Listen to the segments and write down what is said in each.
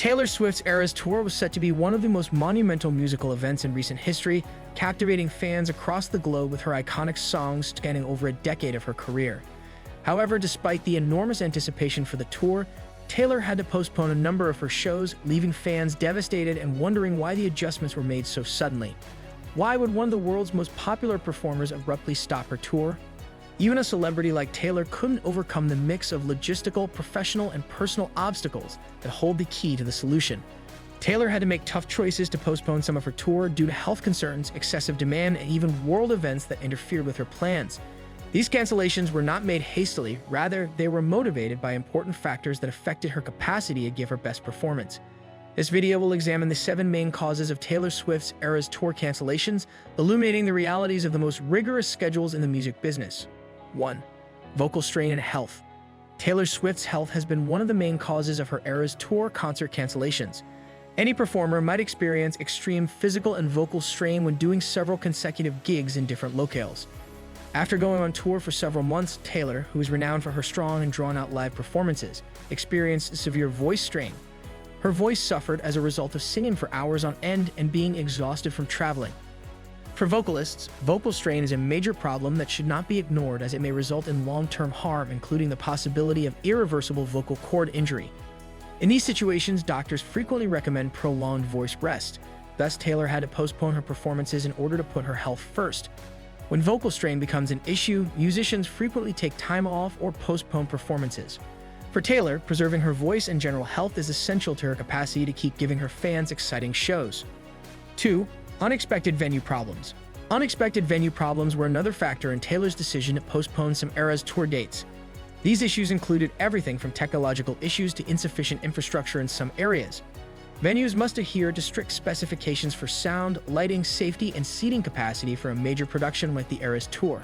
Taylor Swift's Eras Tour was set to be one of the most monumental musical events in recent history, captivating fans across the globe with her iconic songs spanning over a decade of her career. However, despite the enormous anticipation for the tour, Taylor had to postpone a number of her shows, leaving fans devastated and wondering why the adjustments were made so suddenly. Why would one of the world's most popular performers abruptly stop her tour? Even a celebrity like Taylor couldn't overcome the mix of logistical, professional, and personal obstacles that hold the key to the solution. Taylor had to make tough choices to postpone some of her tour due to health concerns, excessive demand, and even world events that interfered with her plans. These cancellations were not made hastily, rather, they were motivated by important factors that affected her capacity to give her best performance. This video will examine the 7 main causes of Taylor Swift's Eras Tour cancellations, illuminating the realities of the most rigorous schedules in the music business. 1. Vocal strain and health. Taylor Swift's health has been one of the main causes of her Eras Tour concert cancellations. Any performer might experience extreme physical and vocal strain when doing several consecutive gigs in different locales. After going on tour for several months, Taylor, who is renowned for her strong and drawn-out live performances, experienced severe voice strain. Her voice suffered as a result of singing for hours on end and being exhausted from traveling. For vocalists, vocal strain is a major problem that should not be ignored as it may result in long-term harm, including the possibility of irreversible vocal cord injury. In these situations, doctors frequently recommend prolonged voice rest. Thus, Taylor had to postpone her performances in order to put her health first. When vocal strain becomes an issue, musicians frequently take time off or postpone performances. For Taylor, preserving her voice and general health is essential to her capacity to keep giving her fans exciting shows. 2. Unexpected venue problems. Unexpected venue problems were another factor in Taylor's decision to postpone some Eras Tour dates. These issues included everything from technological issues to insufficient infrastructure in some areas. Venues must adhere to strict specifications for sound, lighting, safety, and seating capacity for a major production like the Eras Tour.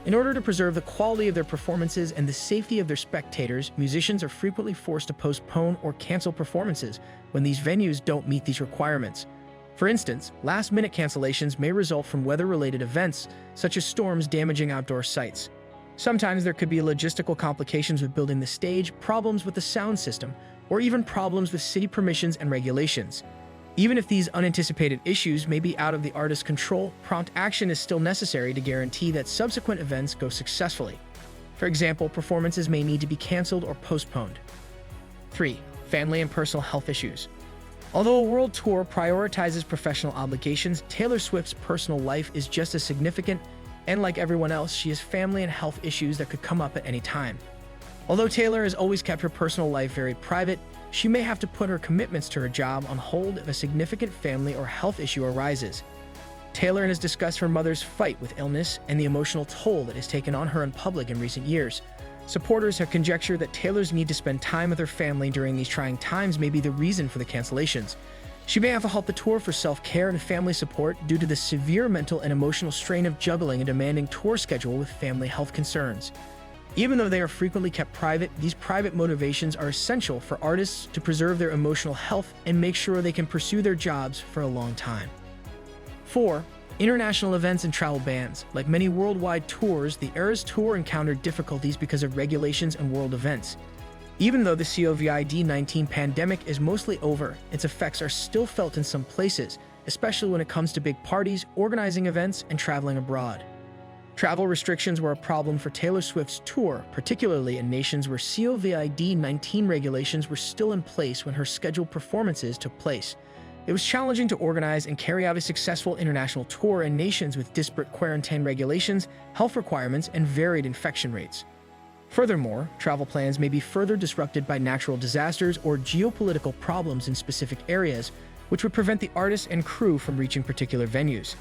In order to preserve the quality of their performances and the safety of their spectators, musicians are frequently forced to postpone or cancel performances when these venues don't meet these requirements. For instance, last-minute cancellations may result from weather-related events, such as storms damaging outdoor sites. Sometimes there could be logistical complications with building the stage, problems with the sound system, or even problems with city permissions and regulations. Even if these unanticipated issues may be out of the artist's control, prompt action is still necessary to guarantee that subsequent events go successfully. For example, performances may need to be canceled or postponed. 3. Family and personal health issues. Although a world tour prioritizes professional obligations, Taylor Swift's personal life is just as significant, and like everyone else, she has family and health issues that could come up at any time. Although Taylor has always kept her personal life very private, she may have to put her commitments to her job on hold if a significant family or health issue arises. Taylor has discussed her mother's fight with illness and the emotional toll that has taken on her in public in recent years. Supporters have conjectured that Taylor's need to spend time with her family during these trying times may be the reason for the cancellations. She may have to halt the tour for self-care and family support due to the severe mental and emotional strain of juggling a demanding tour schedule with family health concerns. Even though they are frequently kept private, these private motivations are essential for artists to preserve their emotional health and make sure they can pursue their jobs for a long time. 4. International events and travel bans. Like many worldwide tours, the Eras Tour encountered difficulties because of regulations and world events. Even though the COVID-19 pandemic is mostly over, its effects are still felt in some places, especially when it comes to big parties, organizing events, and traveling abroad. Travel restrictions were a problem for Taylor Swift's tour, particularly in nations where COVID-19 regulations were still in place when her scheduled performances took place. It was challenging to organize and carry out a successful international tour in nations with disparate quarantine regulations, health requirements, and varied infection rates. Furthermore, travel plans may be further disrupted by natural disasters or geopolitical problems in specific areas, which would prevent the artists and crew from reaching particular venues.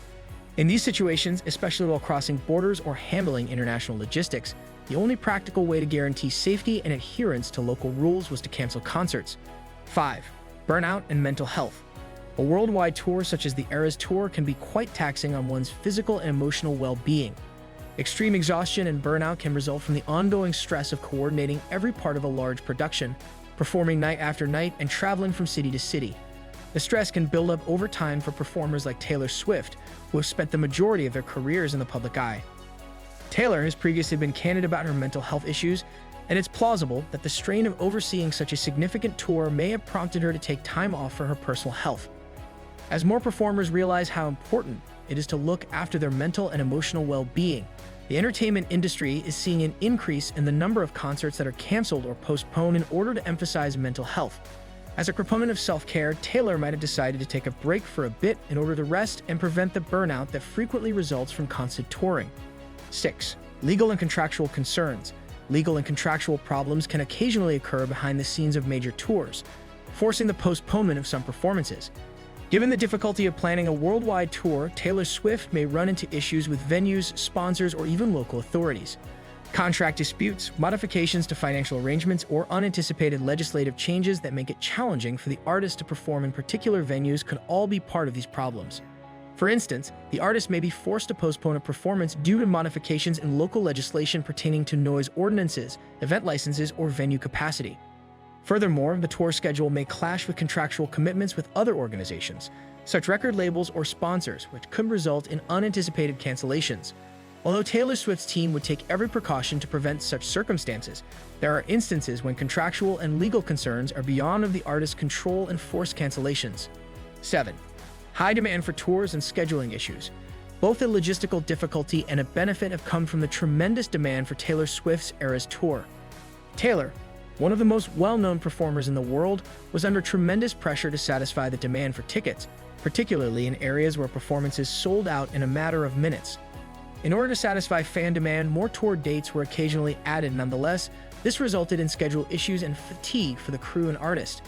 In these situations, especially while crossing borders or handling international logistics, the only practical way to guarantee safety and adherence to local rules was to cancel concerts. 5. Burnout and mental health. A worldwide tour such as the Eras Tour can be quite taxing on one's physical and emotional well-being. Extreme exhaustion and burnout can result from the ongoing stress of coordinating every part of a large production, performing night after night, and traveling from city to city. The stress can build up over time for performers like Taylor Swift, who have spent the majority of their careers in the public eye. Taylor has previously been candid about her mental health issues, and it's plausible that the strain of overseeing such a significant tour may have prompted her to take time off for her personal health. As more performers realize how important it is to look after their mental and emotional well-being, the entertainment industry is seeing an increase in the number of concerts that are canceled or postponed in order to emphasize mental health. As a proponent of self-care, Taylor might have decided to take a break for a bit in order to rest and prevent the burnout that frequently results from constant touring. 6. Legal and contractual concerns. Legal and contractual problems can occasionally occur behind the scenes of major tours, forcing the postponement of some performances. Given the difficulty of planning a worldwide tour, Taylor Swift may run into issues with venues, sponsors, or even local authorities. Contract disputes, modifications to financial arrangements, or unanticipated legislative changes that make it challenging for the artist to perform in particular venues could all be part of these problems. For instance, the artist may be forced to postpone a performance due to modifications in local legislation pertaining to noise ordinances, event licenses, or venue capacity. Furthermore, the tour schedule may clash with contractual commitments with other organizations, such record labels or sponsors, which could result in unanticipated cancellations. Although Taylor Swift's team would take every precaution to prevent such circumstances, there are instances when contractual and legal concerns are beyond of the artist's control and force cancellations. 7. High demand for tours and scheduling issues. Both a logistical difficulty and a benefit have come from the tremendous demand for Taylor Swift's Eras Tour. Taylor, one of the most well-known performers in the world, was under tremendous pressure to satisfy the demand for tickets, particularly in areas where performances sold out in a matter of minutes. In order to satisfy fan demand, more tour dates were occasionally added. Nonetheless, this resulted in schedule issues and fatigue for the crew and artist.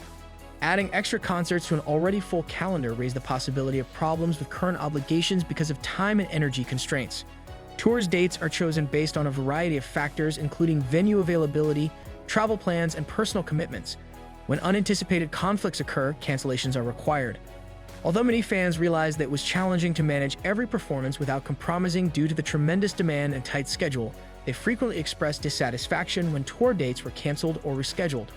Adding extra concerts to an already full calendar raised the possibility of problems with current obligations because of time and energy constraints. Tours dates are chosen based on a variety of factors, including venue availability, travel plans, and personal commitments. When unanticipated conflicts occur, cancellations are required. Although many fans realized that it was challenging to manage every performance without compromising due to the tremendous demand and tight schedule, they frequently expressed dissatisfaction when tour dates were canceled or rescheduled.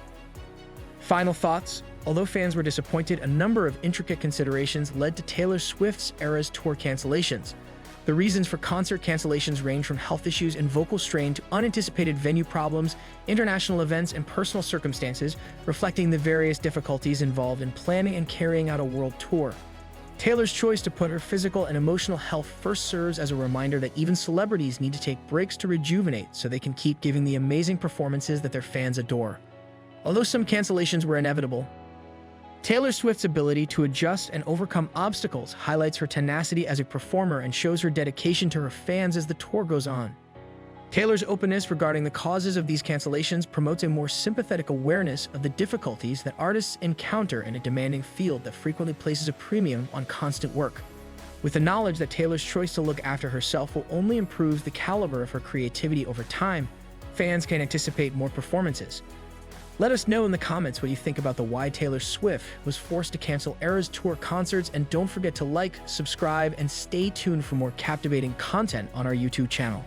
Final thoughts. Although fans were disappointed, a number of intricate considerations led to Taylor Swift's Eras Tour cancellations. The reasons for concert cancellations range from health issues and vocal strain to unanticipated venue problems, international events, and personal circumstances, reflecting the various difficulties involved in planning and carrying out a world tour. Taylor's choice to put her physical and emotional health first serves as a reminder that even celebrities need to take breaks to rejuvenate so they can keep giving the amazing performances that their fans adore. Although some cancellations were inevitable, Taylor Swift's ability to adjust and overcome obstacles highlights her tenacity as a performer and shows her dedication to her fans as the tour goes on. Taylor's openness regarding the causes of these cancellations promotes a more sympathetic awareness of the difficulties that artists encounter in a demanding field that frequently places a premium on constant work. With the knowledge that Taylor's choice to look after herself will only improve the caliber of her creativity over time, fans can anticipate more performances. Let us know in the comments what you think about the why Taylor Swift was forced to cancel Eras Tour concerts, and don't forget to like, subscribe, and stay tuned for more captivating content on our YouTube channel.